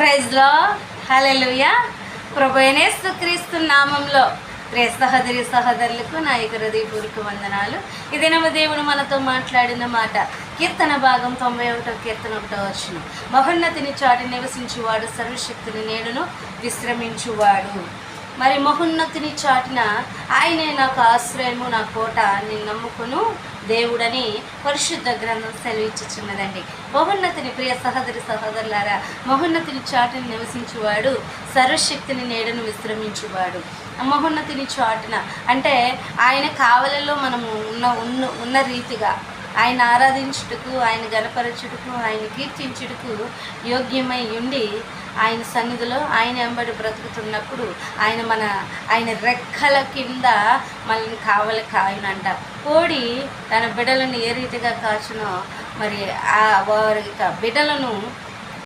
Praise లో హల్లెలూయా. ప్రభువైన యేసుక్రీస్తు నామంలో ప్రియ సహోదరి సహోదరులకు నా హృదయపూర్వక వందనాలు. ఈ దినము దేవుడు మనతో మాట్లాడిన మాట కీర్తన భాగం 91వ కీర్తన 1వ వచనం. మహోన్నతిని చాటి నివసించువాడు సర్వశక్తిని నేడును విశ్రమించువాడు. మరి మహోన్నతిని చాటిన ఆయనే నాకు ఆశ్రయము, నా కోట, నేను నమ్ముకును దేవుడని పరిశుద్ధ గ్రంథం సెలవిచ్చుచున్నదండి. మహోన్నతిని, ప్రియ సహోదరి సహోదరులారా, మహోన్నతిని చాటుని నివసించువాడు సర్వశక్తిని నేడును విశ్రమించువాడు. మహోన్నతిని చాటున అంటే ఆయన కావలలో మనము ఉన్న రీతిగా ఆయన ఆరాధించుటకు, ఆయన గణపరచుటకు, ఆయన కీర్తించుటకు యోగ్యమై ఉండి ఆయన సన్నిధిలో ఆయన వెంబడి బ్రతుకుతున్నప్పుడు ఆయన రెక్కల కింద మనల్ని కావలి కాయనంట. కోడి తన బిడ్డలను ఏ రీతిగా కాచునో మరి ఆ వారి బిడ్డలను